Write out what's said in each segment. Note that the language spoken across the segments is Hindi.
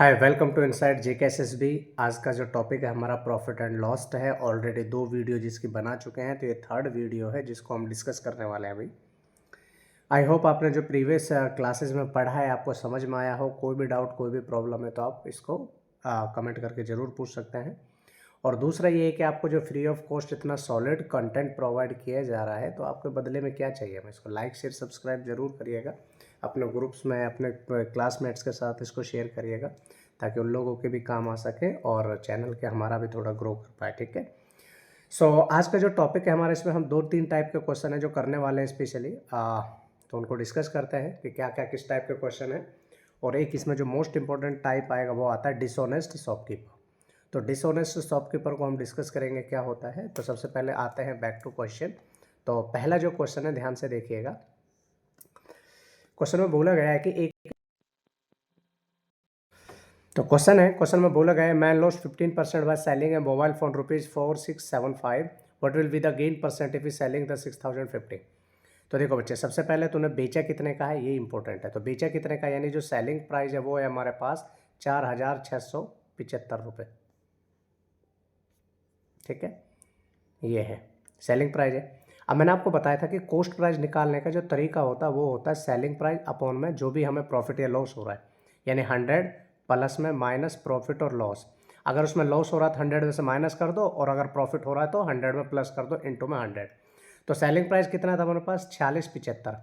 Hi welcome to inside JKSSB. आज का जो टॉपिक है हमारा प्रॉफिट एंड लॉस है। ऑलरेडी 2 वीडियो जिसकी बना चुके हैं, तो ये थर्ड वीडियो है जिसको हम डिस्कस करने वाले हैं अभी। आई होप आपने जो प्रीवियस क्लासेस में पढ़ा है आपको समझ में आया हो। कोई भी डाउट कोई भी प्रॉब्लम है तो आप इसको कमेंट करके ज़रूर पूछ सकते हैं। और दूसरा ये है कि आपको जो फ्री ऑफ कॉस्ट इतना सॉलिड कंटेंट प्रोवाइड किया जा रहा है, तो आपके बदले में क्या चाहिए हमें, इसको लाइक शेयर सब्सक्राइब जरूर करिएगा। अपने ग्रुप्स में अपने क्लासमेट्स के साथ इसको शेयर करिएगा ताकि उन लोगों के भी काम आ सके और चैनल के हमारा भी थोड़ा ग्रो कर पाए। ठीक है। आज का जो टॉपिक है हमारा, इसमें हम 2-3 टाइप के क्वेश्चन है जो करने वाले हैं स्पेशली, तो उनको डिस्कस करते हैं कि क्या क्या किस टाइप के क्वेश्चन है। और एक इसमें जो मोस्ट इंपॉर्टेंट टाइप आएगा वो आता है डिसऑनेस्ट शॉपकीपर। तो डिसऑनेस्ट शॉपकीपर को हम डिस्कस करेंगे क्या होता है। तो सबसे पहले आते हैं बैक टू क्वेश्चन। तो पहला जो क्वेश्चन है ध्यान से देखिएगा। क्वेश्चन में बोला गया है कि क्वेश्चन में बोला गया है man lost 15% by selling A mobile phone ₹4675। What will be the gain percent if is selling the 6050। तो देखो बच्चे, सबसे पहले तूने बेचा कितने का है ये इंपॉर्टेंट है। तो बेचा कितने का, यानी जो सेलिंग प्राइस है वो है हमारे पास 4675 रुपये। ठीक है, ये है सेलिंग प्राइस है। अब मैंने आपको बताया था कि कॉस्ट प्राइस निकालने का जो तरीका होता है वो होता है सेलिंग प्राइस अपॉन में जो भी हमें प्रॉफिट या लॉस हो रहा है, यानी 100 प्लस में माइनस प्रॉफिट और लॉस। अगर उसमें लॉस हो रहा है तो 100 में से माइनस कर दो, और अगर प्रॉफिट हो रहा है तो 100 में प्लस कर दो, इंटू में 100। तो सेलिंग प्राइस कितना था हमारे पास 4675,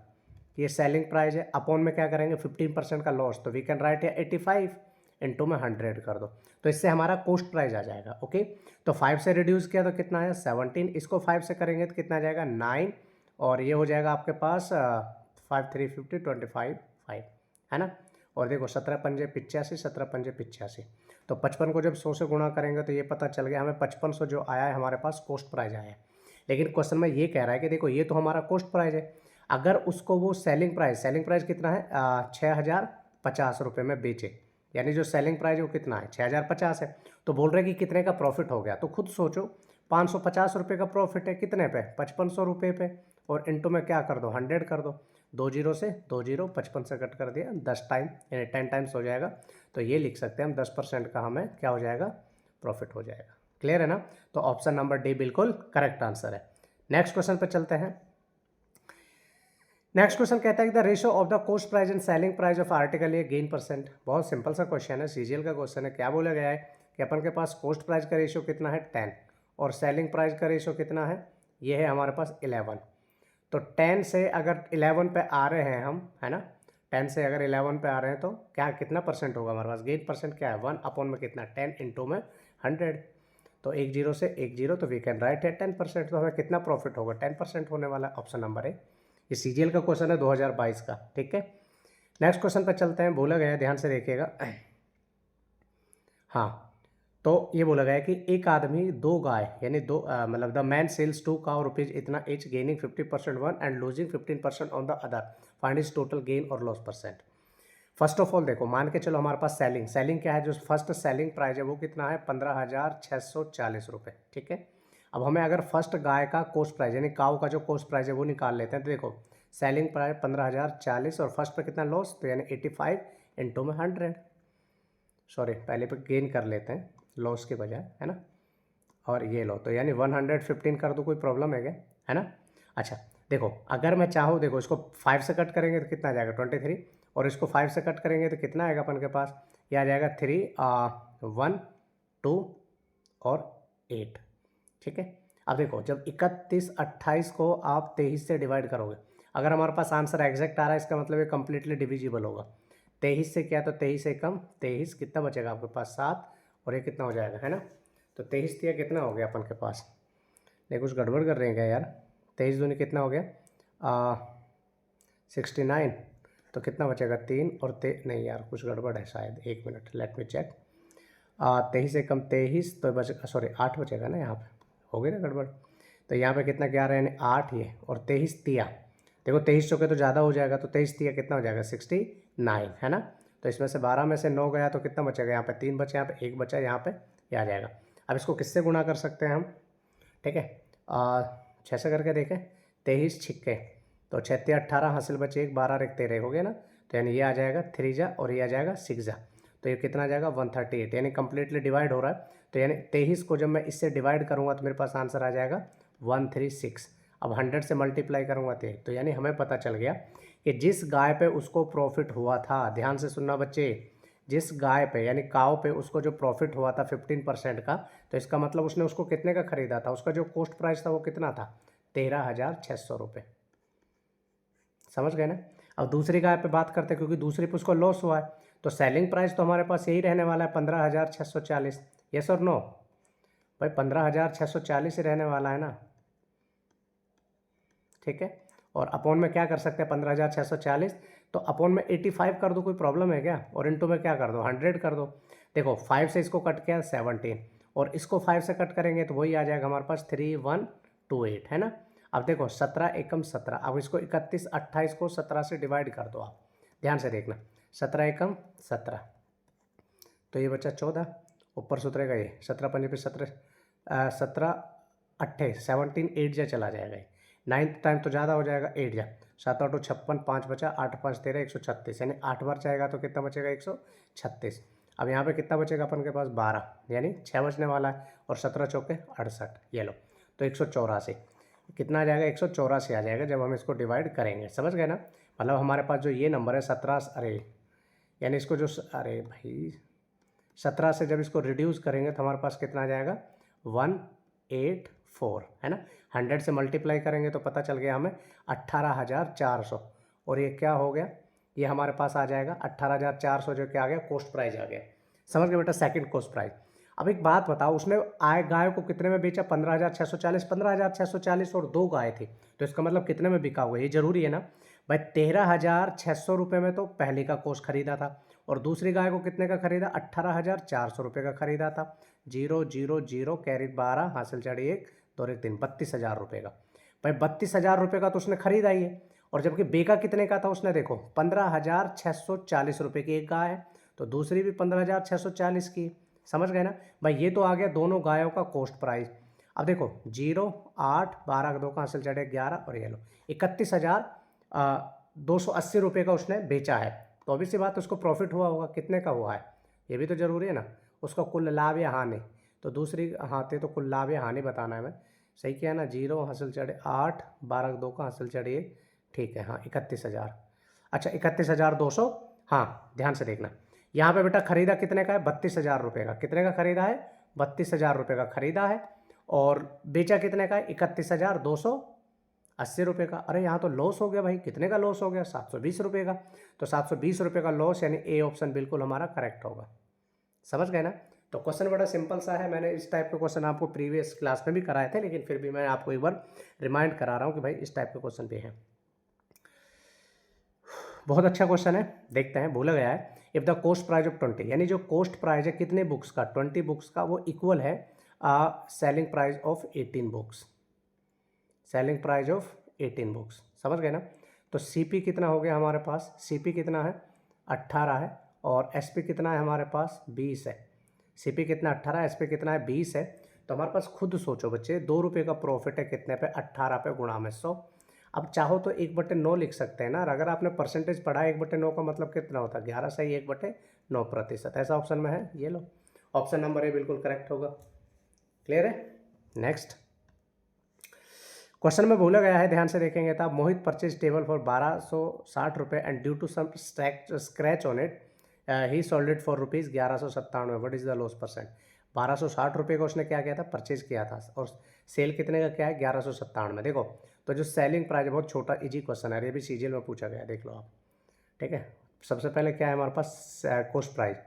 ये सेलिंग प्राइस है। अपॉन में क्या करेंगे 15% का लॉस, तो वी कैन राइट या 85 इंटू में 100 कर दो, तो इससे हमारा कॉस्ट प्राइस आ जाएगा। ओके, तो 5 से रिड्यूस किया तो कितना आया 17, इसको 5 से करेंगे तो कितना आ जाएगा 9, और ये हो जाएगा आपके पास 5 3 50 25 5, है ना। और देखो 17 पंजे 85, 17 पंजे 85, तो 55 को जब 100 से गुणा करेंगे तो ये पता चल गया हमें 5500 जो आया है हमारे पास कॉस्ट प्राइस आया है। लेकिन क्वेश्चन में ये कह रहा है कि देखो ये तो हमारा कॉस्ट प्राइस है, अगर उसको वो सेलिंग प्राइस कितना है 6050 रुपये में बेचे, यानी जो सेलिंग प्राइस है वो कितना है 6050 है। तो बोल रहे हैं कि कितने का प्रॉफिट हो गया, तो खुद सोचो 550 रुपये का प्रॉफिट है कितने पे 5500 रुपये पे, और इंटू में क्या कर दो 100 कर दो, 2 जीरो से 2 जीरो 55 से कट कर दिया 10 टाइम, यानी 10 टाइम्स हो जाएगा। तो ये लिख सकते हैं हम 10% का हमें क्या हो जाएगा प्रॉफिट हो जाएगा। क्लियर है ना। तो ऑप्शन नंबर डी बिल्कुल करेक्ट आंसर है। नेक्स्ट क्वेश्चन पे चलते हैं। नेक्स्ट क्वेश्चन कहता है कि the ratio of the cost price and selling price of article ये गेन परसेंट। बहुत सिंपल सा क्वेश्चन है, सीजीएल का क्वेश्चन है। क्या बोला गया है कि अपन के पास कॉस्ट प्राइस का रेशियो कितना है 10, और सेलिंग प्राइस का रेशियो कितना है, ये है हमारे पास 11। तो 10 से अगर 11 पे आ रहे हैं हम, है ना, 10 से अगर 11 पे आ रहे हैं तो क्या कितना परसेंट होगा हमारे पास, गेन परसेंट क्या है 1 अपॉन में कितना 10 इंटू में 100। तो 1 जीरो से 1 जीरो, तो वी कैन राइट है 10%। तो हमें कितना प्रॉफिट होगा 10% होने वाला, ऑप्शन नंबर है। ये सीजीएल का क्वेश्चन है 2022 का। ठीक है, नेक्स्ट क्वेश्चन पर चलते हैं। बोला गया है ध्यान से देखिएगा। हाँ, तो ये बोला गया है कि एक आदमी 2 गाय, यानी दो मतलब the man sells 2 cow rupees इतना एच, gaining 50% one and losing 15% on the other, find is total gain और loss percent. First of all देखो, मान के चलो हमारे पास सेलिंग क्या है, जो फर्स्ट सेलिंग प्राइस है वो कितना है 15,640 रुपये। ठीक है, अब हमें अगर फर्स्ट गाय का कॉस्ट प्राइस यानी काऊ का जो कॉस्ट प्राइस है वो निकाल लेते हैं, तो देखो सेलिंग प्राइस 15,040 और फर्स्ट पे कितना लॉस, तो यानी 85 इंटू में 100, सॉरी पहले पे गेन कर लेते हैं लॉस के बजाय, है ना। और ये लो, तो यानी 115 कर दो, कोई प्रॉब्लम है क्या, है ना। अच्छा देखो, अगर मैं चाहूँ, देखो इसको 5 से कट करेंगे तो कितना आ जाएगा 23, और इसको 5 से कट करेंगे तो कितना आएगा अपन के पास, ये आ जाएगा 3 1 2 और 8। ठीक है, अब देखो जब 31 28 को आप 23 से डिवाइड करोगे, अगर हमारे पास आंसर एग्जैक्ट आ रहा है इसका मतलब ये कंप्लीटली डिविजिबल होगा। 23 से क्या, तो 23 से कम 23, कितना बचेगा आपके पास 7, और ये कितना हो जाएगा, है ना। तो 23 दिया कितना हो गया अपन के पास, नहीं कुछ गड़बड़ कर रहे हैं क्या यार, 23 दूनी कितना हो गया 69, तो कितना बचेगा 3 और नहीं यार कुछ गड़बड़ है शायद, 1 मिनट लेट मी चेक। 23 से कम 23 तो बचेगा, सॉरी 8 बचेगा ना, यहाँ पे हो गई ना गड़बड़। तो यहाँ पे कितना 11 यानी 8 ये, और 23 तिया, देखो 23 चौके तो ज़्यादा हो जाएगा, तो 23 तिया कितना हो जाएगा 69, है ना। तो इसमें से 12 में से 9 गया तो कितना बचेगा, यहाँ पे 3 बचे, यहाँ पे 1 बचा, यहाँ पे ये आ जाएगा। अब इसको किससे गुणा कर सकते हैं हम, ठीक है 6 से करके देखें, 23 छिक्के, तो 6 18 हासिल बचे 1 12 एक 13 हो गया ना, तो यानी ये आ जाएगा 3 जा और ये आ जाएगा 6 जा। तो ये कितना आ जाएगा 138, यानी कम्प्लीटली डिवाइड हो रहा है। तो यानी 23 को जब मैं इससे डिवाइड करूँगा तो मेरे पास आंसर आ जाएगा 136। अब 100 से मल्टीप्लाई करूँगा तो यानी हमें पता चल गया कि जिस गाय पे उसको प्रॉफिट हुआ था, ध्यान से सुनना बच्चे, जिस गाय पे यानी काव पे उसको जो प्रॉफिट हुआ था 15% का, तो इसका मतलब उसने उसको कितने का खरीदा था, उसका जो कॉस्ट प्राइस था वो कितना था, 13,600 रुपये। समझ गए ना। अब दूसरी गाय पे बात करते हैं, क्योंकि दूसरी पे उसको लॉस हुआ है, तो सेलिंग प्राइस तो हमारे पास यही रहने वाला है 15,640। यस और नो भाई, 15,640 ही रहने वाला है ना, ठीक है। और अपॉन में क्या कर सकते हैं 15,640, तो अपॉन में 85 कर दो, कोई प्रॉब्लम है क्या, और इनटू में क्या कर दो 100 कर दो। देखो 5 से इसको कट किया 17, और इसको 5 से कट करेंगे तो वही आ जाएगा हमारे पास 3128, है ना। अब देखो 17 एकम 17, अब इसको 31 28 को 17 से डिवाइड कर दो आप, ध्यान से देखना, 17 एकम 17, तो ये बच्चा 14, ऊपर सुधरेगा ये 17 पंजे पे 17, 17 28 17 8 जा चला जाएगा ये, 9th टाइम तो ज़्यादा हो जाएगा, 8 जा 7 8 56, 5 बचा, 8 5 13 136, यानी 8 बार जाएगा तो कितना बचेगा 136। अब यहाँ पे कितना बचेगा अपन के पास 12, यानी 6 बचने वाला है, और 17 चौके 68, ये लो, तो 184 कितना आ जाएगा 184 आ जाएगा जब हम इसको डिवाइड करेंगे। समझ गए ना, मतलब हमारे पास जो ये नंबर है 17, अरे यानी इसको जो, अरे भाई 17 से जब इसको रिड्यूस करेंगे तो हमारे पास कितना आ जाएगा 184, है ना। 100 से मल्टीप्लाई करेंगे तो पता चल गया हमें 18,400, और ये क्या हो गया, ये हमारे पास आ जाएगा 18,400, जो क्या आ गया कॉस्ट प्राइस आ गया। समझ गए बेटा, सेकंड कॉस्ट प्राइस। अब एक बात बताओ, उसने आय गाय को कितने में बेचा 15,640, 15,640 और 2 गाय थी, तो इसका मतलब कितने में बिका हुआ, ये जरूरी है ना भाई। 13,600 रुपये में तो पहले का कोष खरीदा था, और दूसरी गाय को कितने का खरीदा 18,400 रुपये का खरीदा था। 0 0 0 कैरी 12 हासिल चढ़ी 1 2 1 3, 32,000 रुपये का। भाई 32,000 रुपये का तो उसने खरीदा ही है, और जबकि बेका कितने का था उसने, देखो 15,640 रुपये की एक गाय है, तो दूसरी भी 15,640 की। समझ गए ना भाई, ये तो आ गया दोनों गायों का कॉस्ट प्राइस। अब देखो 0 8 12 2 का हासिल चढ़े 11, और ये लो 31,280 रुपये का उसने बेचा है, तो अभी सी बात उसको प्रॉफिट हुआ होगा, कितने का हुआ है ये भी तो जरूरी है ना, उसका कुल लाभ या हानि, तो दूसरी हाथे तो कुल लाभ या हानि बताना है मैं, सही किया ना। 0 हासिल चढ़े 8 12 2 का हासिल चढ़े 1, ठीक है, हाँ 31,000। अच्छा 31,200, हाँ ध्यान से देखना, यहाँ पे बेटा खरीदा कितने का है 32,000 रुपये का, कितने का खरीदा है 32,000 रुपये का खरीदा है, और बेचा कितने का है 31,280 रुपये का। अरे यहाँ तो लॉस हो गया भाई, कितने का लॉस हो गया 720 रुपये का, तो 720 रुपये का लॉस, यानी ए ऑप्शन बिल्कुल हमारा करेक्ट होगा। समझ गए ना। तो क्वेश्चन बड़ा सिंपल सा है, मैंने इस टाइप के क्वेश्चन आपको प्रीवियस क्लास में भी कराए थे, लेकिन फिर भी मैं आपको एक बार रिमाइंड करा रहा हूँ कि भाई इस टाइप के क्वेश्चन भी हैं। बहुत अच्छा क्वेश्चन है, देखते हैं। बोला गया है if the cost price of 20, यानी जो कॉस्ट प्राइस है कितने बुक्स का 20 बुक्स का, वो इक्वल है selling price of 18 books, selling price of 18 books. समझ गए ना। तो सीपी कितना हो गया हमारे पास, सीपी कितना है 18 है, और एसपी कितना है हमारे पास 20 है। सीपी कितना 18, एसपी कितना है 20 है, तो हमारे पास खुद सोचो बच्चे 2 रुपये का प्रॉफिट है कितने पे 18 पे गुणा में 100। अब चाहो तो 1/9 लिख सकते हैं ना, अगर आपने परसेंटेज पढ़ा 1/9 का मतलब कितना होता है 11 सही 1/9%, ऐसा ऑप्शन में है, ये लो ऑप्शन नंबर ए बिल्कुल करेक्ट होगा। क्लियर है। नेक्स्ट क्वेश्चन में बोला गया है, ध्यान से देखेंगे तो आप, मोहित purchase table for 1260 rupaye and due to some scratch on it he sold it for rupees 1197, what is the loss percent. 1260 रुपये का उसने क्या किया था परचेज किया था, और सेल कितने का क्या है 1197 देखो, तो जो सेलिंग प्राइस है बहुत छोटा इजी क्वेश्चन है, ये भी सीजीएल में पूछा गया है, देख लो आप। ठीक है, सबसे पहले क्या है हमारे पास कॉस्ट प्राइस,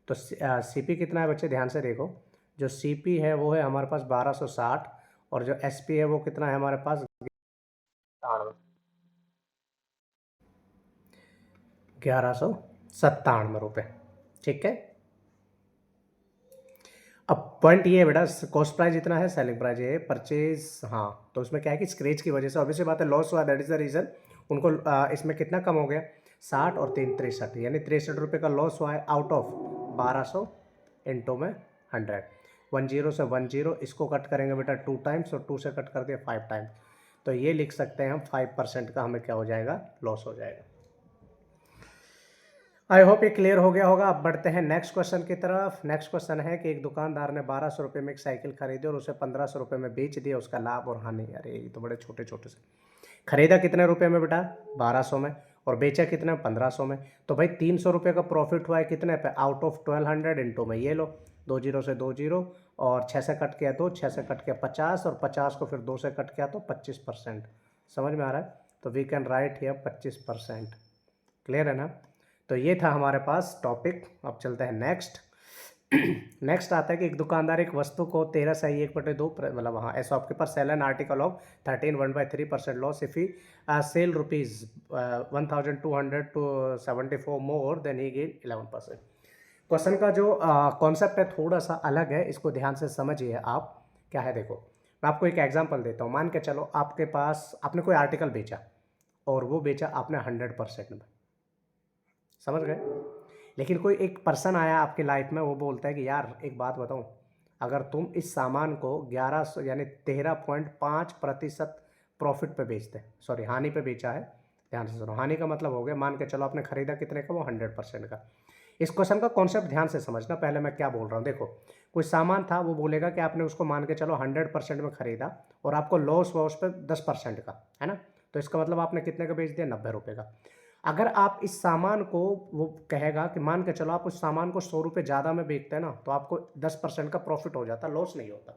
तो सीपी कितना है बच्चे ध्यान से देखो, जो सीपी है वो है हमारे पास 1260, और जो एसपी है वो कितना है हमारे पास 1197 रुपये। ठीक है, अब पॉइंट ये है बेटा, कॉस्ट प्राइस इतना है, सेलिंग प्राइस ये है, परचेज, हाँ तो उसमें क्या है कि स्क्रैच की वजह से ऑब्वियसली बात है लॉस हुआ, दैट इज द रीज़न उनको इसमें कितना कम हो गया 60 और 3 63, यानी 63 रुपये का लॉस हुआ है आउट ऑफ 1200 इंटू में 100। 10 से 10 इसको कट करेंगे बेटा 2 टाइम्स, और 2 से कट कर दिया 5 टाइम्स, तो ये लिख सकते हैं हम 5% का हमें क्या हो जाएगा लॉस हो जाएगा। आई होप ये क्लियर हो गया होगा। अब बढ़ते हैं नेक्स्ट क्वेश्चन की तरफ। नेक्स्ट क्वेश्चन है कि एक दुकानदार ने 1200 रुपये में एक साइकिल खरीदी और उसे 1500 रुपये में बेच दिया, उसका लाभ और हानि। अरे ये तो बड़े छोटे छोटे से। खरीदा कितने रुपए में बेटा? 1200 में। और बेचा कितने? 1500 में। तो भाई 300 रुपये का प्रॉफिट हुआ है कितने पे? आउट ऑफ 1200 इंटू में ये लो, 2 जीरो से 2 जीरो, और 6 से कट किया 2, 6 से कट किया 50, और 50 को फिर 2 से कट किया तो 25%। समझ में आ रहा है? तो we can write here 25%। Clear है ना? तो ये था हमारे पास टॉपिक। अब चलते हैं नेक्स्ट। नेक्स्ट आता है कि एक दुकानदार एक वस्तु को 13/1/2 मतलब हाँ ऐसा आपके पास sell an article of 13 1/3% loss if he sell rupees 1200 to 74 more than he gain 11%। Question का जो कॉन्सेप्ट है थोड़ा सा अलग है, इसको ध्यान से समझिए आप। क्या है देखो, मैं आपको एक एग्जांपल देता हूँ। मान के चलो आपके पास आपने कोई आर्टिकल बेचा और वो बेचा आपने 100% में, समझ गए? लेकिन कोई एक पर्सन आया आपकी लाइफ में, वो बोलता है कि यार एक बात बताऊं, अगर तुम इस सामान को 1100 यानी 13.5% प्रॉफिट पे बेचते, सॉरी हानि पे बेचा है, ध्यान से सुनो। हानि का मतलब हो गया, मान के चलो आपने खरीदा कितने का? वो 100% का। इस क्वेश्चन का कॉन्सेप्ट ध्यान से समझना, पहले मैं क्या बोल रहा हूँ देखो। कोई सामान था, वो बोलेगा कि आपने उसको मान के चलो 100% में खरीदा और आपको लॉस हुआ उस पर 10% का, है ना? तो इसका मतलब आपने कितने का बेच दिया? 90 रुपये का। अगर आप इस सामान को, वो कहेगा कि मान के चलो आप उस सामान को 100 रुपये ज़्यादा में बेचते हैं ना, तो आपको 10% का प्रॉफिट हो जाता, लॉस नहीं होता।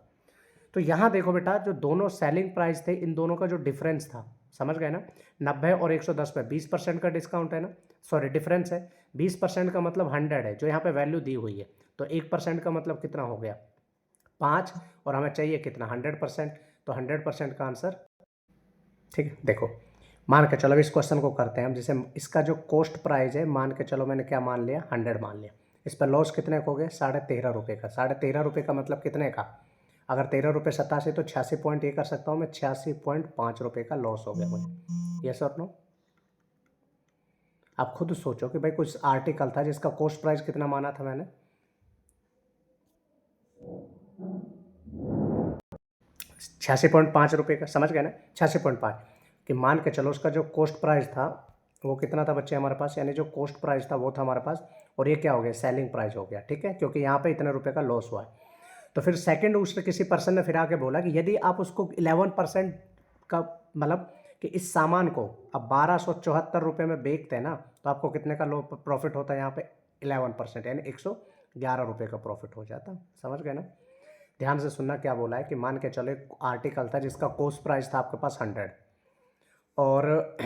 तो यहाँ देखो बेटा, जो दोनों सेलिंग प्राइस थे, इन दोनों का जो डिफरेंस था, समझ गए ना? 90 और 110 में 20% का डिस्काउंट है ना, सॉरी डिफरेंस है। 20% का मतलब 100 है, जो यहाँ पे वैल्यू दी हुई है। तो 1% का मतलब कितना हो गया? 5, और हमें चाहिए कितना? 100%। तो 100% का आंसर, ठीक है। देखो मान के चलो इस क्वेश्चन को करते हैं हम। जैसे इसका जो कॉस्ट प्राइस है, मान के चलो मैंने क्या मान लिया? 100 मान लिया। इस पर लॉस कितने का हो गया? 13.5 रुपये का। 13.5 रुपये का मतलब कितने का? अगर 13 रुपये 87 तो 86 पॉइंट ये कर सकता हूँ मैं, 86.5 रुपये का लॉस हो गया मुझे। यस और नो? आप खुद सोचो कि भाई कुछ आर्टिकल था जिसका कॉस्ट प्राइस कितना माना था मैंने? 86.5 रुपये का, समझ गए ना? 86.5 कि मान के चलो उसका जो कॉस्ट प्राइस था वो कितना था बच्चे हमारे पास? यानी जो कॉस्ट प्राइस था वो था हमारे पास, और ये क्या हो गया? सेलिंग प्राइस हो गया, ठीक है, क्योंकि यहाँ पे इतने रुपए का लॉस हुआ है। तो फिर सेकंड उसने किसी पर्सन ने फिर आके बोला कि यदि आप उसको 11% का, मतलब कि इस सामान को अब 1274 रुपये में बेचते हैं ना, तो आपको कितने का लो प्रॉफिट होता है यहाँ पे? 11%, यानी 111 रुपये का प्रॉफिट हो जाता। समझ गए ना? ध्यान से सुनना क्या बोला है कि मान के चलो एक आर्टिकल था जिसका कॉस्ट प्राइस था आपके पास 100, और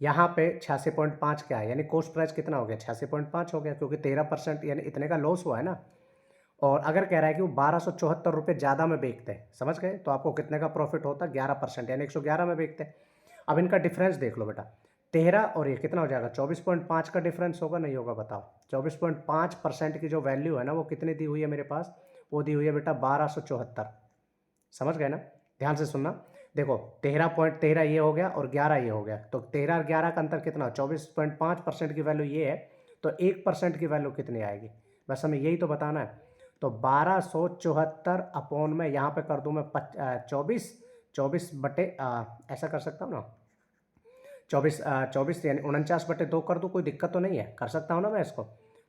यहाँ पे 86.5 क्या है, यानी कॉस्ट प्राइस कितना हो गया? 86.5 हो गया, क्योंकि 13% यानी इतने का लॉस हुआ है ना। और अगर कह रहा है कि वो 1274 रुपये ज़्यादा में बेचते हैं, समझ गए, तो आपको कितने का प्रॉफिट होता? 11%, यानी 111 में बेचते हैं। अब इनका डिफरेंस देख लो बेटा, 13 और ये कितना हो जाएगा? 24.5 का डिफरेंस होगा, नहीं होगा बताओ? 24.5% की जो वैल्यू है ना, वो कितनी दी हुई है मेरे पास? वो दी हुई है बेटा 1274। समझ गए ना? ध्यान से सुनना। देखो 13.13 ये हो गया और 11 ये हो गया, तो 13 और 11 का अंतर कितना? 24.5% की वैल्यू ये है, तो 1% की वैल्यू कितनी आएगी? बस हमें यही तो बताना है। तो 1274 अपॉन में यहाँ पे कर दूँ मैं 24, 24 बटे ऐसा कर सकता हूँ ना, 24 यानी 49/2 कर दूँ, कोई दिक्कत तो नहीं है, कर सकता हूँ ना मैं इसको?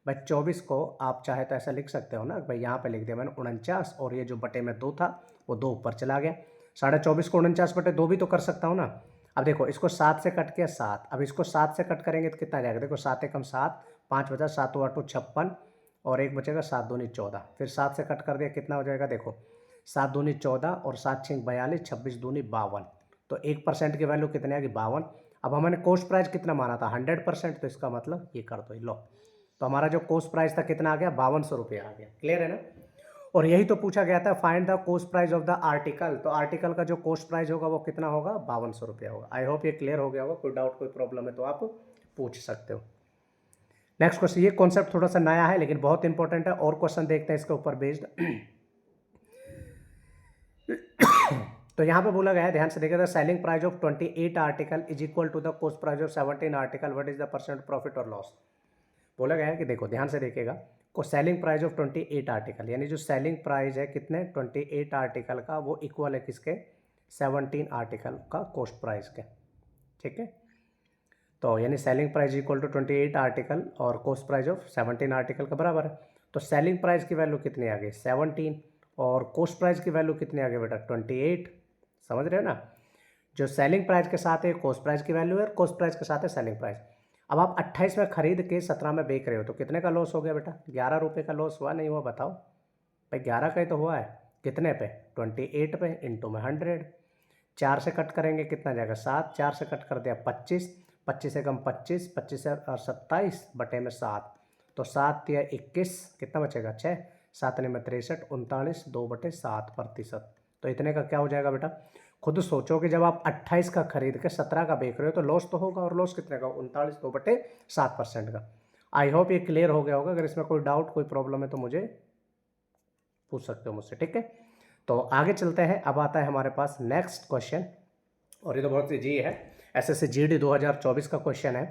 भाई 24 को आप चाहे तो ऐसा लिख सकते हो ना, भाई यहाँ पे लिख दिया मैंने 49, और ये जो बटे में 2 था वो 2 ऊपर चला गया। 24.5 को 49/2 भी तो कर सकता हूँ ना। अब देखो इसको 7 से कट किया 7, अब इसको 7 से कट करेंगे तो कितना जाएगा? देखो 7 एकम 7, 5 बचा, 7 8 56, और एक बचेगा 7 दूनी 14, फिर 7 से कट कर दिया, कितना हो जाएगा? देखो 7 दूनी 14 और 7 6 42, 26 दूनी 52, तो 1% की वैल्यू कितनी आएगी? 52। अब हमने कॉस्ट प्राइस कितना माना था? 100%, तो इसका मतलब ये कर दो, लो। तो हमारा जो कॉस्ट प्राइस था कितना आ गया? 5200 रुपये आ गया। क्लियर है ना? और यही तो पूछा गया था, find the cost price of the article. तो आर्टिकल का जो कॉस्ट प्राइस होगा वो कितना होगा? 5200 रुपये होगा। आई होप ये क्लियर हो गया होगा। कोई डाउट कोई प्रॉब्लम है तो आप पूछ सकते हो। नेक्स्ट क्वेश्चन, ये कॉन्सेप्ट थोड़ा सा नया है लेकिन बहुत इंपॉर्टेंट है, और क्वेश्चन देखते हैं इसके ऊपर बेस्ड। तो यहाँ पे बोला गया है, ध्यान से देखिए, the selling price of 28 article is equal to the cost price of 17 article, what is the percent profit और लॉस? बोला गया है कि देखो ध्यान से देखिएगा, को सेलिंग प्राइस ऑफ 28 आर्टिकल, यानी जो सेलिंग प्राइस है कितने? 28 आर्टिकल का, वो इक्वल है किसके? 17 आर्टिकल का कॉस्ट प्राइस के, ठीक है। तो यानी selling price equal to 28 article और कॉस्ट प्राइस ऑफ 17 आर्टिकल का बराबर है। तो सेलिंग प्राइस की वैल्यू कितनी आ गई 17 और कॉस्ट प्राइस की वैल्यू कितनी आ गई बेटा 28। समझ रहे हो ना, जो सेलिंग प्राइस के साथ है कॉस्ट प्राइस की वैल्यू है और कॉस्ट प्राइस के साथ है सेलिंग प्राइस। अब आप 28 में खरीद के 17 में बेच रहे हो तो कितने का लॉस हो गया बेटा 11 रुपये का लॉस हुआ नहीं हुआ बताओ भाई 11 का ही तो हुआ है। कितने पे 28 पे इंटू में 100। 4 से कट करेंगे कितना जाएगा 7, 4 से कट कर दिया 25, 25 से कम 25, 25 से 27 बटे में 7, तो 7 या 21 कितना बचेगा 6, 7 में 63, 39, 2/7%। तो इतने का क्या हो जाएगा बेटा, खुद सोचो कि जब आप 28 का खरीद के 17 का बेच रहे हो तो लॉस तो होगा, और लॉस कितने का 39, 2/7% का। आई होप ये क्लियर हो गया होगा। अगर इसमें कोई डाउट कोई प्रॉब्लम है तो मुझे पूछ सकते हो मुझसे, ठीक है। तो आगे चलते हैं। अब आता है हमारे पास नेक्स्ट क्वेश्चन, और ये तो बहुत ईजी है, एसएससी जीडी 2024 का क्वेश्चन है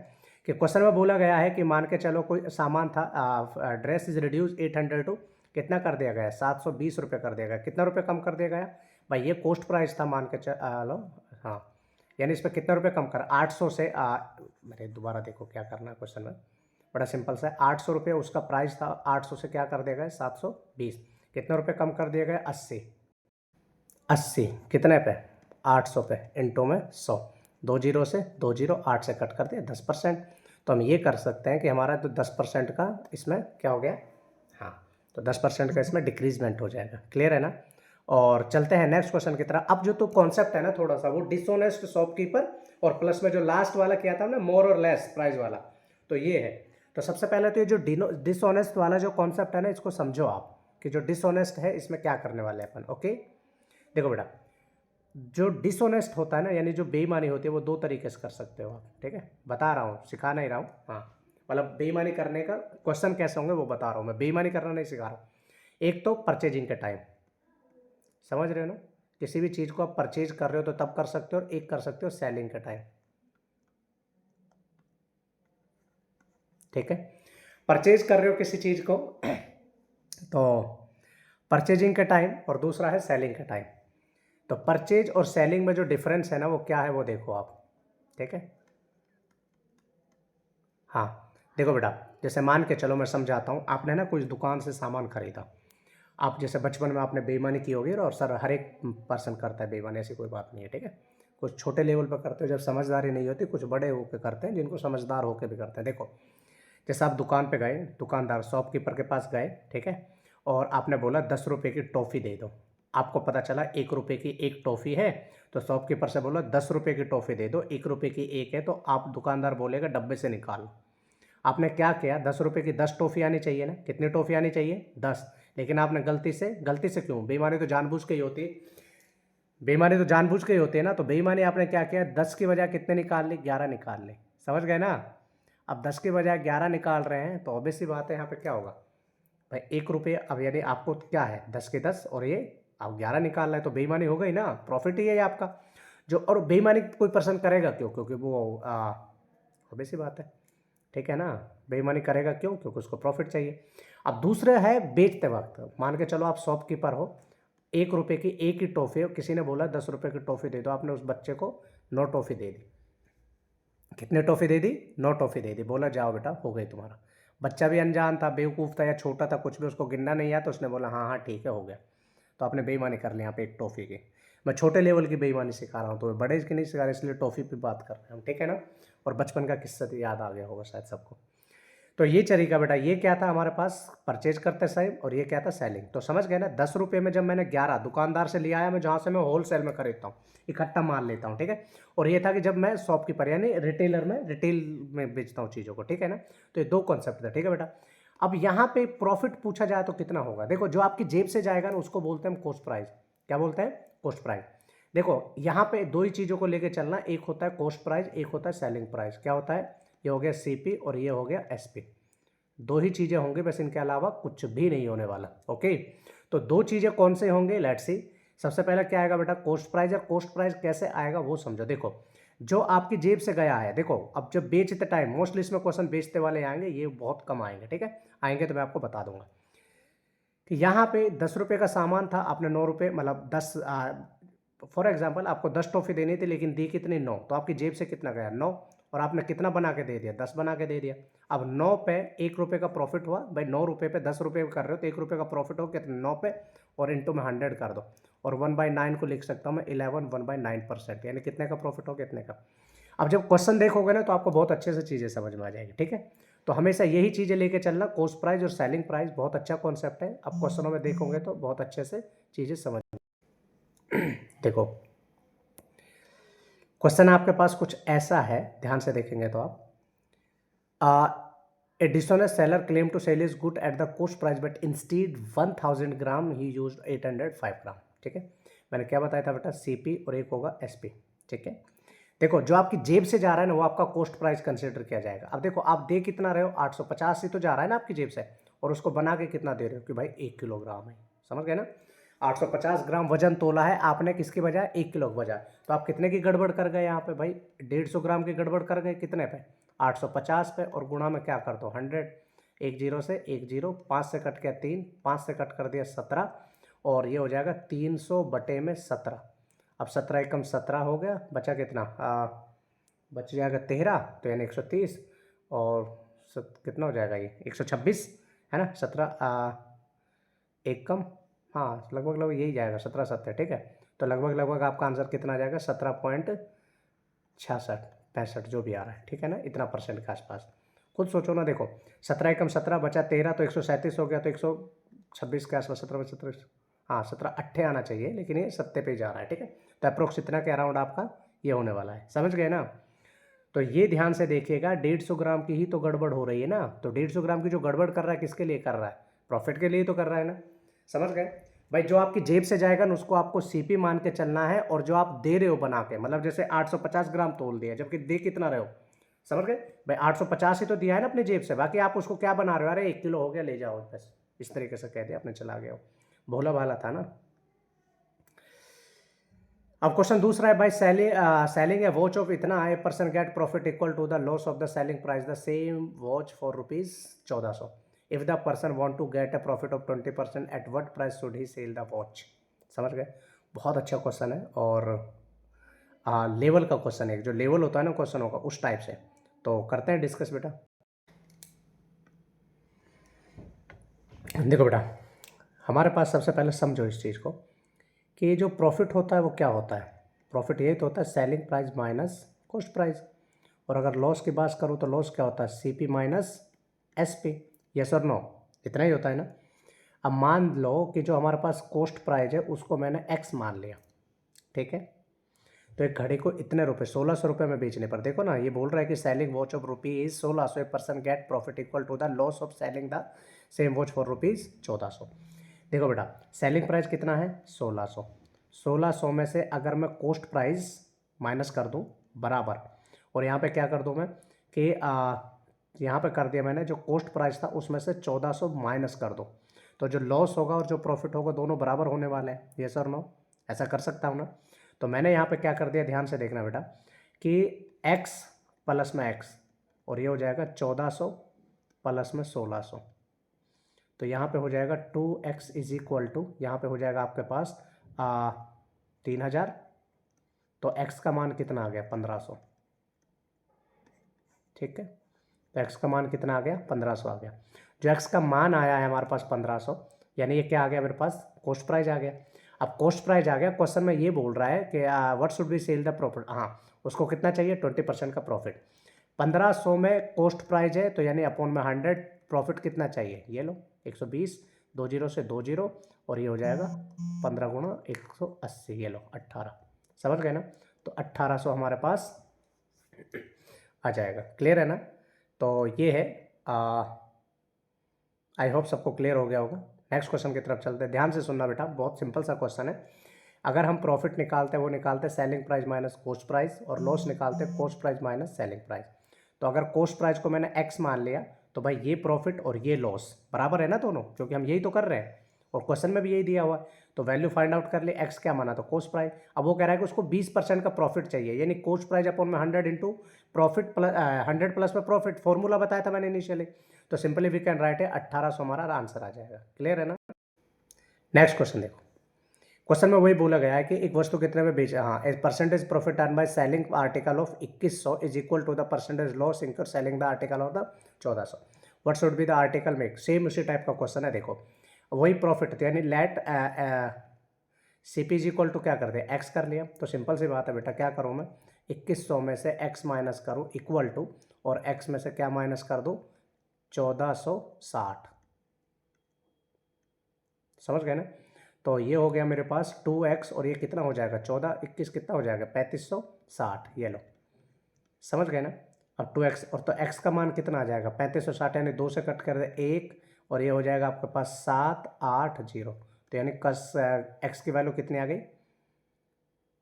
कि क्वेश्चन में बोला गया है कि मान के चलो कोई सामान था, ड्रेस इज रिड्यूस 800 टू कितना कर दिया गया 720 रुपये कर दिया गया। कितना रुपये कम कर दिया गया भाई, ये कॉस्ट प्राइस था मान के चलो, हाँ यानी इस पर कितना रुपये कम कर 800 से मेरे दोबारा देखो क्या करना है क्वेश्चन में, बड़ा सिंपल सा है। 800 रुपये उसका प्राइस था, 800 से क्या कर दिया गया 720, कितना रुपये कम कर दिया गया 80, 80 कितने पे 800 पे इंटू में 100, 2 जीरो से 2 जीरो 8 से कट कर दिया 10%। तो हम ये कर सकते हैं कि हमारा तो 10% का इसमें क्या हो गया, हाँ तो 10% का इसमें डिक्रीजमेंट हो जाएगा। क्लियर है ना। और चलते हैं नेक्स्ट क्वेश्चन की तरफ। अब जो तो कॉन्सेप्ट है ना थोड़ा सा वो डिसऑनेस्ट शॉपकीपर और प्लस में जो लास्ट वाला किया था हमने मोर और लेस प्राइस वाला, तो ये है। तो सबसे पहले तो ये जो डिसऑनेस्ट वाला जो कॉन्सेप्ट है ना इसको समझो आप कि जो डिसऑनेस्ट है इसमें क्या करने वाले हैं अपन। ओके देखो बेटा, जो डिसऑनेस्ट होता है ना यानी जो बेईमानी होती है वो 2 तरीके से कर सकते हो आप, ठीक है बता रहा हूँ सिखा नहीं रहा हूँ, हाँ मतलब बेईमानी करने का क्वेश्चन कैसे होंगे वो बता रहा हूँ मैं, बेईमानी करना नहीं सिखा रहा हूँ। एक तो परचेजिंग के टाइम, समझ रहे हो ना, किसी भी चीज़ को आप परचेज कर रहे हो तो तब कर सकते हो, और एक कर सकते हो सेलिंग के टाइम, ठीक है। परचेज कर रहे हो किसी चीज़ को तो परचेजिंग के टाइम, और दूसरा है सेलिंग के टाइम। तो परचेज और सेलिंग में जो डिफरेंस है ना वो क्या है वो देखो आप, ठीक है। हाँ देखो बेटा, जैसे मान के चलो मैं समझाता हूँ, आपने ना कुछ दुकान से सामान खरीदा, आप जैसे बचपन में आपने बेईमानी की होगी, और सर हर एक पर्सन करता है बेईमानी, ऐसी कोई बात नहीं है, ठीक है। कुछ छोटे लेवल पर करते हो जब समझदारी नहीं होती, कुछ बड़े होकर करते हैं जिनको समझदार होकर भी करते हैं। देखो जैसे आप दुकान पे गए, दुकानदार शॉपकीपर के पास गए, ठीक है, और आपने बोला 10 रुपये की टॉफ़ी दे दो, आपको पता चला 1 रुपये की एक टॉफ़ी है, तो शॉपकीपर से बोला 10 रुपये की टॉफ़ी दे दो, 1 रुपये की एक है, तो आप दुकानदार बोलेगा डब्बे से निकाल। आपने क्या किया 10 रुपये की 10 टॉफ़ी आनी चाहिए ना, कितनी टॉफ़ी आनी चाहिए 10, लेकिन आपने गलती से क्यों, बेईमानी तो जानबूझ के ही होती है, बेईमानी तो जानबूझ के ही होती है ना, तो बेईमानी आपने क्या किया 10 की बजाय कितने निकाल ली 11 निकाल ली, समझ गए ना। अब 10 की बजाय 11 निकाल रहे हैं तो ऑब्वियस सी बात है यहाँ पे क्या होगा भाई 1 रुपये, अब यानी आपको क्या है 10 के 10 और ये अब 11 निकाल रहे हैं, तो बेईमानी हो गई ना, प्रॉफिट ही है ये आपका जो। और बेईमानी कोई पर्सन करेगा क्यों, क्योंकि वो ऑब्वियस सी बात है, ठीक है ना, बेईमानी करेगा क्यों, क्योंकि उसको प्रॉफिट चाहिए। अब दूसरा है बेचते वक्त, मान के चलो आप शॉपकीपर हो, 1 रुपये की एक ही टॉफ़ी हो, किसी ने बोला 10 रुपये की टॉफ़ी दे दो, आपने उस बच्चे को 9 टॉफ़ी दे दी, कितने टॉफ़ी दे दी 9 टॉफ़ी दे दी, बोला जाओ बेटा हो गई तुम्हारा। बच्चा भी अनजान था, बेवकूफ़ था या छोटा था, कुछ भी उसको गिनना नहीं आया, तो उसने बोला हाँ हाँ ठीक है हो गया, तो आपने बेईमानी कर ली यहाँ पे एक टॉफ़ी की। मैं छोटे लेवल की बेईमानी सिखा रहा हूँ, तो बड़े की नहीं सिखा रहा, इसलिए टॉफ़ी पे बात कर रहे हैं हम, ठीक है ना। और बचपन का किस्सा तो याद आ गया होगा शायद सबको। तो ये तरीका बेटा, ये क्या था हमारे पास परचेज करते साहब, और ये क्या था सेलिंग। तो समझ गए ना, 10 रुपये में जब मैंने 11 दुकानदार से लिया आया, मैं जहाँ से मैं होलसेल में खरीदता हूँ, इकट्ठा माल लेता हूँ, ठीक है। और ये था कि जब मैं शॉपकीपर यानी रिटेलर में रिटेल में बेचता हूँ चीज़ों को, ठीक है ना। तो ये 2 कॉन्सेप्ट था, ठीक है बेटा। अब यहाँ पे प्रॉफिट पूछा जाए तो कितना होगा, देखो जो आपकी जेब से जाएगा ना उसको बोलते हैं कॉस्ट प्राइस। क्या बोलते हैं, कॉस्ट प्राइस। देखो यहाँ पे 2 ही चीज़ों को लेके चलना, एक होता है कॉस्ट प्राइस, एक होता है सेलिंग प्राइस। क्या होता है, ये हो गया सीपी और ये हो गया एसपी, 2 ही चीज़ें होंगी बस, इनके अलावा कुछ भी नहीं होने वाला। ओके, तो 2 चीज़ें कौन से होंगे, लेट्स सी। सबसे पहले क्या आएगा बेटा, कॉस्ट प्राइस। और कॉस्ट प्राइस कैसे आएगा वो समझो। देखो जो आपकी जेब से गया है, देखो अब जब बेचते टाइम मोस्टली इसमें क्वेश्चन बेचते वाले आएंगे, ये बहुत कम आएंगे, ठीक है, आएंगे तो मैं आपको बता दूंगा कि यहाँ पे 10 रुपये का सामान था, आपने 9 रुपये मतलब 10 फॉर एग्जाम्पल आपको 10 टॉफ़ी देनी थी, लेकिन दी कितनी 9, तो आपकी जेब से कितना गया 9, और आपने कितना बना के दे दिया, 10 बना के दे दिया। अब 9 पे 1 रुपये का प्रॉफिट हुआ भाई, 9 रुपये पे 10 रुपये कर रहे हो तो 1 रुपये का प्रॉफिट हो कितना, 9 पे, और इंटू में 100 कर दो, और 1/9 को लिख सकता हूँ मैं 11 1/9%, यानी कितने का प्रॉफिट हो, कितने का। अब जब क्वेश्चन देखोगे ना तो आपको बहुत अच्छे से चीज़ें समझ में आ जाएगी, ठीक है। तो हमेशा यही चीज़ें लेके चलना, कॉस्ट प्राइस और सेलिंग प्राइस बहुत अच्छा कॉन्सेप्ट है। अब क्वेश्चनों में देखोगे तो बहुत अच्छे से चीज़ें समझ देखो क्वेश्चन आपके पास कुछ ऐसा है, ध्यान से देखेंगे तो आप, additional seller claim to sell his good at the cost price but instead 1000 gram he used 805 ग्राम, ठीक है। मैंने क्या बताया था बेटा, सीपी और एक होगा एसपी, ठीक है। देखो जो आपकी जेब से जा रहा है ना वो आपका कॉस्ट प्राइस कंसिडर किया जाएगा। अब देखो आप दे कितना रहे हो, 850 ही तो जा रहा है ना आपकी जेब से, और उसको बना के कितना दे रहे हो कि भाई 1 किलोग्राम है, समझ गए ना। 850 ग्राम वजन तोला है आपने, किसकी बजाय 1 किलो की बजाय, तो आप कितने की गड़बड़ कर गए यहाँ पे भाई, 150 ग्राम की गड़बड़ कर गए, कितने पे, 850 पे, और गुणा में क्या कर दो 100, एक जीरो से एक जीरो, 5 से कट गया 3, 5 से कट कर दिया 17, और ये हो जाएगा 300 बटे में 17। अब 17 एकम 17 हो गया, बचा कितना, बच जाएगा 13, तो यानी 130, और कितना हो जाएगा ये 126 है ना, 17 एकम, हाँ लगभग यही जाएगा 17 70, ठीक है। तो लगभग आपका आंसर कितना आ जाएगा, 17.66 जो भी आ रहा है, ठीक है ना, इतना परसेंट के आसपास। खुद सोचो ना, देखो 17 एकम 17 बचा 13, तो 137 हो गया, तो 126 के आसपास, 17 हाँ 17 अट्ठे आना चाहिए, लेकिन ये 7 पे जा रहा है, ठीक है। तो अप्रोक्स इतना के अराउंड आपका ये होने वाला है, समझ गए ना। तो ये ध्यान से देखिएगा, 150 ग्राम की ही तो गड़बड़ हो रही है ना, तो 150 ग्राम की जो गड़बड़ कर रहा है किसके लिए कर रहा है, प्रॉफिट के लिए तो कर रहा है ना, समझ गए भाई। जो आपकी जेब से जाएगा ना उसको आपको सीपी मान के चलना है, और जो आप दे रहे हो बना के, मतलब जैसे 850 ग्राम तोल दिया, जबकि दे कितना रहे हो, समझ गए भाई, 850 ही तो दिया है ना अपने जेब से, बाकी आप उसको क्या बना रहे हो, अरे 1 किलो हो गया ले जाओ, बस इस तरीके से कह दिया आपने, चला गया, भोला भाला था ना। अब क्वेश्चन दूसरा है भाई, सेलिंग ए वॉच ऑफ इतना, a person get profit equal to the loss of the selling price the same watch for ₹1400। If the person want to get a profit of 20%, at what price should he sell the watch. समझ गए, बहुत अच्छा क्वेश्चन है, और लेवल का क्वेश्चन है, जो लेवल होता है ना क्वेश्चनों का उस टाइप से। तो करते हैं डिस्कस बेटा। देखो बेटा, हमारे पास सबसे पहले समझो इस चीज़ को कि जो प्रॉफिट होता है वो क्या होता है, प्रॉफिट यही तो होता है selling price minus cost price, और अगर लॉस की बात करूँ तो लॉस क्या होता है, सीपी माइनस एसपी, यस और नो, इतना ही होता है ना। अब मान लो कि जो हमारे पास कॉस्ट प्राइस है उसको मैंने एक्स मान लिया, ठीक है। तो एक घड़ी को इतने रुपए, 1600 रुपये में बेचने पर, देखो ना ये बोल रहा है कि selling watch of ₹1600, person get profit equal to the loss of selling the same watch for ₹1400। देखो बेटा, सेलिंग प्राइस कितना है 1600, 1600 में से अगर मैं कॉस्ट प्राइस माइनस कर दूं बराबर, और यहाँ पे क्या कर दूं मैं कि यहाँ पे कर दिया मैंने, जो कॉस्ट प्राइस था उसमें से 1400 माइनस कर दो, तो जो लॉस होगा और जो प्रॉफिट होगा दोनों बराबर होने वाले हैं, ये सर नो, ऐसा कर सकता हूँ ना। तो मैंने यहाँ पे क्या कर दिया, ध्यान से देखना बेटा, कि x प्लस में x, और ये हो जाएगा 1400 प्लस में 1600, तो यहाँ पे हो जाएगा 2x इज इक्वल टू, यहाँ पे हो जाएगा आपके पास 3000, तो x का मान कितना आ गया 1500, ठीक है। तो x का मान कितना आ गया 1500 आ गया, जो x का मान आया है हमारे पास 1500, यानी ये क्या आ गया मेरे पास, कॉस्ट प्राइस आ गया। अब कॉस्ट प्राइस आ गया, क्वेश्चन में ये बोल रहा है कि what should be sell the profit, हाँ उसको कितना चाहिए 20% का प्रॉफिट, 1500 में कॉस्ट प्राइस है तो यानी अपॉन में 100, प्रॉफिट कितना चाहिए, ये लो 120, 2 जीरो से 2 जीरो, और ये हो जाएगा 15 गुणा 180, ये लो 18, समझ गए ना। तो 1800 हमारे पास आ जाएगा, क्लियर है ना। तो ये है, आई होप सबको क्लियर हो गया होगा। नेक्स्ट क्वेश्चन की तरफ चलते हैं, ध्यान से सुनना बेटा, बहुत सिंपल सा क्वेश्चन है। अगर हम प्रॉफिट निकालते हैं वो निकालते हैं selling price minus cost price, और लॉस निकालते हैं cost price minus selling price. तो अगर कॉस्ट प्राइस को मैंने एक्स मान लिया तो भाई ये प्रॉफिट और ये लॉस बराबर है ना दोनों, क्योंकि हम यही तो कर रहे हैं और क्वेश्चन में भी यही दिया हुआ है। तो वैल्यू फाइंड आउट कर ले, एक्स क्या माना तो कॉस्ट प्राइस। अब वो कह रहा है कि उसको 20% का प्रॉफिट चाहिए, यानी कॉस्ट प्राइस अपॉन में 100 इंटू प्रॉफिट प्लस 100 प्लस में प्रॉफिट, फॉर्मूला बताया था मैंने इनिशियली। तो सिंपली वी कैन राइट है 1800 हमारा आंसर आ जाएगा, क्लियर है ना। नेक्स्ट क्वेश्चन देखो, क्वेश्चन में वही बोला गया है कि एक वस्तु कितने में बेचा, हाँ, percentage profit earn by selling article of 2100 is equal to the percentage loss incur selling the article of the 1400, what should be the article make. Same उसी टाइप का क्वेश्चन है। देखो वही प्रॉफिट यानी let CP is equal to क्या कर दे, एक्स कर लिया। तो सिंपल सी बात है बेटा, क्या करूँ मैं, 2100 में से एक्स माइनस करूँ इक्वल टू, और एक्स में से क्या माइनस कर दूँ, 1460। समझ गए ना। तो ये हो गया मेरे पास 2x, और ये कितना हो जाएगा, 14 21 कितना हो जाएगा, 3560। ये लो, समझ गए ना। अब 2x, और तो x का मान कितना आ जाएगा, 3560, यानी 2 से कट कर दे 1, और ये हो जाएगा आपके पास 780। तो यानी x की वैल्यू कितनी आ गई,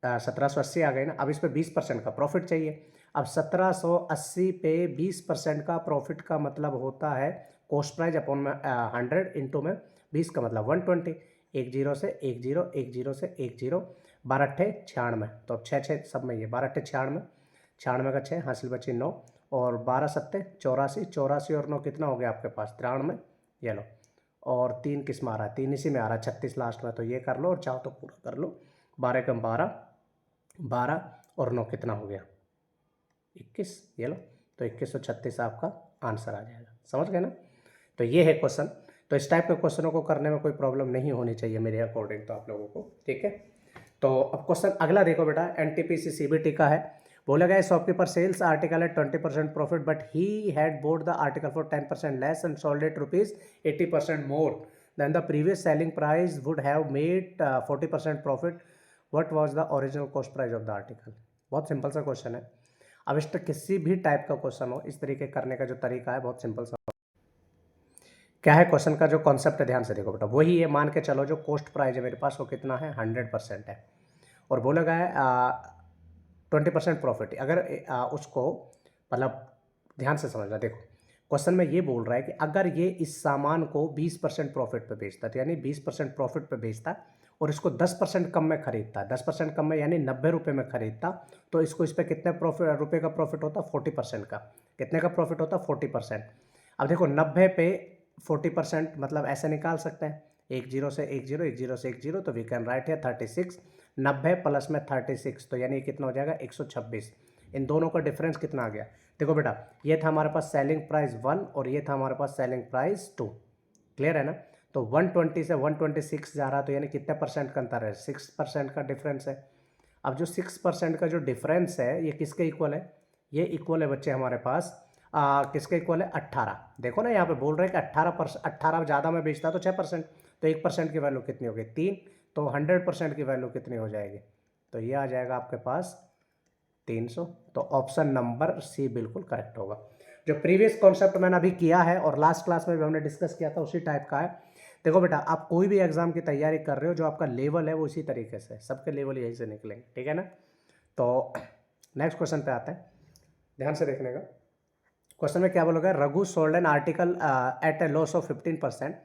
1780 आ गई ना। अब इस पे 20% का प्रॉफिट चाहिए। अब 1780 पे 20% का प्रॉफिट का मतलब होता है कॉस्ट प्राइस अपॉन में 100 इंटू में 20 का मतलब 120। 1 0 से 1 0, 1 0 से 1 0, 12 अट्ठे 96। तो अब 6 6 सब में, ये 12 अट्ठे 96, 96 का 6 हासिल बची 9, और 12 सत्ते 84, 84 और 9 कितना हो गया आपके पास 93। ये लो, और 3 किस में आ रहा है, 3 इसी में आ रहा है, 36 लास्ट में। तो ये कर लो, और चाहो तो पूरा कर लो। 12 कम 12, 12 और 9 कितना हो गया 21। ये लो, तो 2136 आपका आंसर आ जाएगा। समझ गए ना। तो ये है क्वेश्चन। तो इस टाइप के क्वेश्चनों को करने में कोई प्रॉब्लम नहीं होनी चाहिए मेरे अकॉर्डिंग तो आप लोगों को, ठीक है। तो अब क्वेश्चन अगला देखो बेटा, NTPC CBT का है। बोला गया shopkeeper sells article at 20% profit, but he had bought the article for 10% less and sold it ₹80% more than the previous selling price would have made 40% profit. What was the original cost price of the article. बहुत सिंपल सा क्वेश्चन है। अब इस तक किसी भी टाइप का क्वेश्चन हो, इस तरीके करने का जो तरीका है बहुत सिंपल सा। क्या है क्वेश्चन का जो कॉन्सेप्ट है, ध्यान से देखो बेटा, वही है। मान के चलो जो कॉस्ट प्राइस है मेरे पास वो कितना है, 100% है, और बोला गया है 20% प्रॉफिट। अगर उसको मतलब ध्यान से समझना, देखो क्वेश्चन में ये बोल रहा है कि अगर ये इस सामान को 20% प्रॉफिट पे बेचता, तो यानी 20% प्रॉफिट पे बेचता, और इसको 10% कम में खरीदता, 10% कम में यानी 90 रुपये में खरीदता, तो इसको इस पर कितने प्रॉफिट रुपये का प्रॉफिट होता, 40% का। कितने का प्रॉफिट होता, 40%। अब देखो 90 पे 40% मतलब ऐसे निकाल सकते हैं, 1 0 से 1 0, 1 0 से 1 0, तो वी कैन राइट है 36। 90 प्लस में 36, तो यानी कितना हो जाएगा 126। इन दोनों का डिफरेंस कितना आ गया, देखो बेटा, ये था हमारे पास सेलिंग प्राइस 1, और ये था हमारे पास सेलिंग प्राइस 2। क्लियर है ना। तो 120 से 126 जा रहा, तो यानी कितने परसेंट का अंतर है, 6% का डिफरेंस है। अब जो 6% का जो डिफरेंस है ये किसके इक्वल है, ये इक्वल है बच्चे हमारे पास किसके इक्वल है, 18। देखो ना यहाँ पे बोल रहे हैं कि 18%, 18 ज़्यादा में बेचता तो 6%, तो 1% की वैल्यू कितनी होगी, 3। तो 100% की वैल्यू कितनी हो जाएगी, तो ये आ जाएगा आपके पास 300। तो ऑप्शन नंबर सी बिल्कुल करेक्ट होगा। जो प्रीवियस कॉन्सेप्ट मैंने अभी किया है और लास्ट क्लास में भी हमने डिस्कस किया था उसी टाइप का है। देखो बेटा, आप कोई भी एग्जाम की तैयारी कर रहे हो, जो आपका लेवल है वो इसी तरीके से, सबके लेवल यहीं से निकलेंगे, ठीक है ना। तो नेक्स्ट क्वेश्चन पे आते हैं, ध्यान से देखने का। क्वेश्चन में क्या बोला गया, Raghu sold an article at a loss of 15%,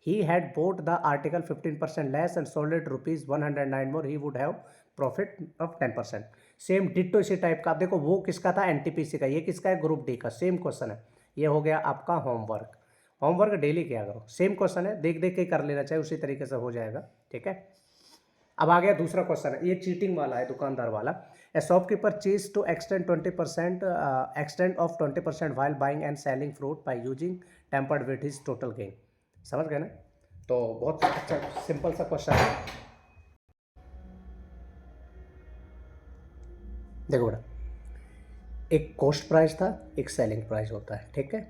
he had bought the article 15% less and sold it ₹109 more, he would have profit of 10%। Same ditto इसी टाइप का। आप देखो वो किसका था, NTPC का, ये किसका है, ग्रुप डी का। सेम क्वेश्चन है, ये हो गया आपका होमवर्क। होमवर्क डेली किया करो, सेम क्वेश्चन है, देख देख के कर लेना चाहिए, उसी तरीके से हो जाएगा, ठीक है। अब आ गया दूसरा क्वेश्चन है, ये चीटिंग वाला है, दुकानदार वाला। ए शॉपकीपर चीज to extend 20% extend of 20% while buying and selling fruit by using tempered with his total gain. समझ गए ना। तो बहुत अच्छा सिंपल सा क्वेश्चन है। देखो बेटा, एक कॉस्ट प्राइस था, एक सेलिंग प्राइस होता है, ठीक है।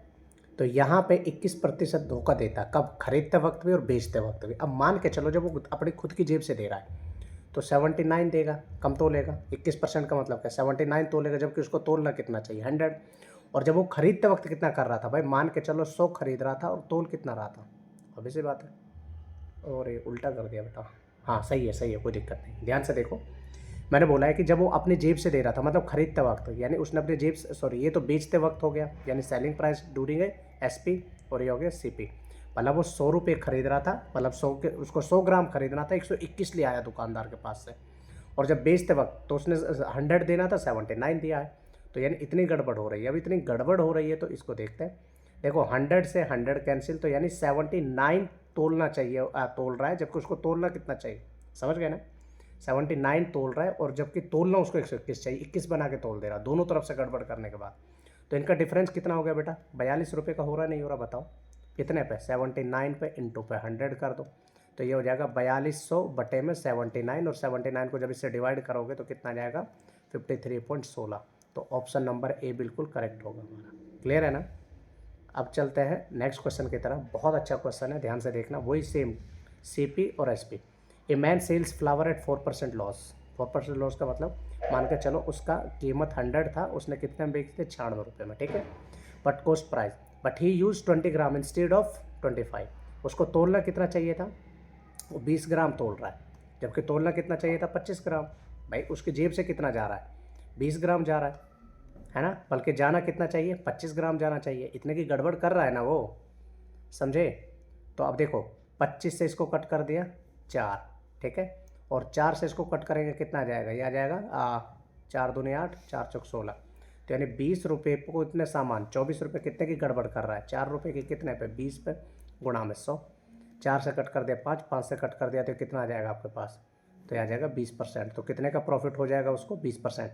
तो यहाँ पे 21% धोखा देता, कब, खरीदते वक्त भी और बेचते वक्त भी। अब मान के चलो जब वो अपनी खुद की जेब से दे रहा है तो 79 देगा, कम तोलेगा। 21% का मतलब क्या, 79 तोलेगा, जबकि उसको तोलना कितना चाहिए, 100। और जब वो खरीदते वक्त कितना कर रहा था भाई, मान के चलो 100 खरीद रहा था, और तोल कितना रहा था, अभी से बात है। और ये उल्टा कर दिया बेटा, हाँ सही है, कोई दिक्कत नहीं। ध्यान से देखो, मैंने बोला है कि जब वो अपनी जेब से दे रहा था, मतलब खरीदते वक्त, यानी उसने अपनी जेब से, सॉरी ये तो बेचते वक्त हो गया, यानी सेलिंग प्राइस ड्यूरिंग है SP, और ये हो गया CP। मतलब वो 100 रुपये खरीद रहा था, मतलब 100 के, उसको 100 ग्राम खरीदना था, 121 ले आया दुकानदार के पास से, और जब बेचते वक्त तो उसने 100 देना था, 79 दिया है। तो यानी इतनी गड़बड़ हो रही है। अब इतनी गड़बड़ हो रही है तो इसको देखते हैं। देखो 100 से 100 कैंसिल, तो यानी 79 तोलना चाहिए, तोल रहा है, जबकि उसको तोलना कितना चाहिए, समझ गए ना। 79 तोल रहा है और जबकि तोलना उसको 121 चाहिए, 21 बना के तोल दे रहा, दोनों तरफ से गड़बड़ करने के बाद। तो इनका डिफरेंस कितना हो गया बेटा, 42 रुपये का हो रहा नहीं हो रहा, बताओ कितने पे, 79 पे इंटू पे 100 कर दो, तो ये हो जाएगा 4200 बटे में 79, और 79 को जब इससे डिवाइड करोगे तो कितना आ जाएगा 53.16। तो ऑप्शन नंबर ए बिल्कुल करेक्ट होगा हमारा। क्लियर है ना। अब चलते हैं नेक्स्ट क्वेश्चन की तरफ। बहुत अच्छा क्वेश्चन है, ध्यान से देखना, वही सेम सीपी और SP. A man sells flower at 4% loss. 4% loss का मतलब मान के चलो उसका कीमत 100 था, उसने कितने में बेचे थे, 96 रुपये में, ठीक है। But cost price, but he use 20 gram instead of 25। उसको तोलना कितना चाहिए था, वो 20 ग्राम तोल रहा है, जबकि तोलना कितना चाहिए था 25 ग्राम। भाई उसकी जेब से कितना जा रहा है, 20 ग्राम जा रहा है ना, बल्कि जाना कितना चाहिए, 25 ग्राम जाना चाहिए, इतने की गड़बड़ कर रहा है ना वो, समझे। तो अब देखो 25 से इसको कट कर दिया 4, ठीक है, और 4 से इसको कट करेंगे कितना आ जाएगा, ये आ जाएगा 4 दूनी 8, 4 चौक 16। तो यानी 20 रुपये को इतने सामान, 24 रुपये कितने की गड़बड़ कर रहा है, 4 रुपये की कितने पे, 20 पे गुणा में 100, 4 से कट कर दिया 5, 5 से कट कर दिया तो कितना आ जाएगा आपके पास, तो ये आ जाएगा 20%। तो कितने का प्रॉफिट हो जाएगा उसको, 20%।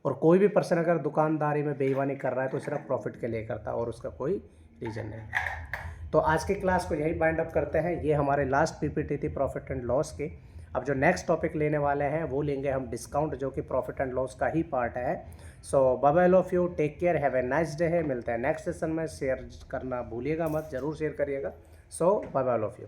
और कोई भी पर्सन अगर दुकानदारी में बेईमानी कर रहा है तो सिर्फ प्रॉफिट के लिए करता है और उसका कोई रीज़न नहीं। तो आज की क्लास को यही बाइंड अप करते हैं, ये हमारे लास्ट पीपीटी थी प्रॉफिट एंड लॉस के। अब जो नेक्स्ट टॉपिक लेने वाले हैं वो लेंगे हम डिस्काउंट, जो कि प्रॉफिट एंड लॉस का ही पार्ट है। So bye bye of you, take care, have a nice day है, मिलते हैं नेक्स्ट सेशन में। शेयर करना भूलिएगा मत, ज़रूर शेयर करिएगा। सो बाय बाय ऑफ यू।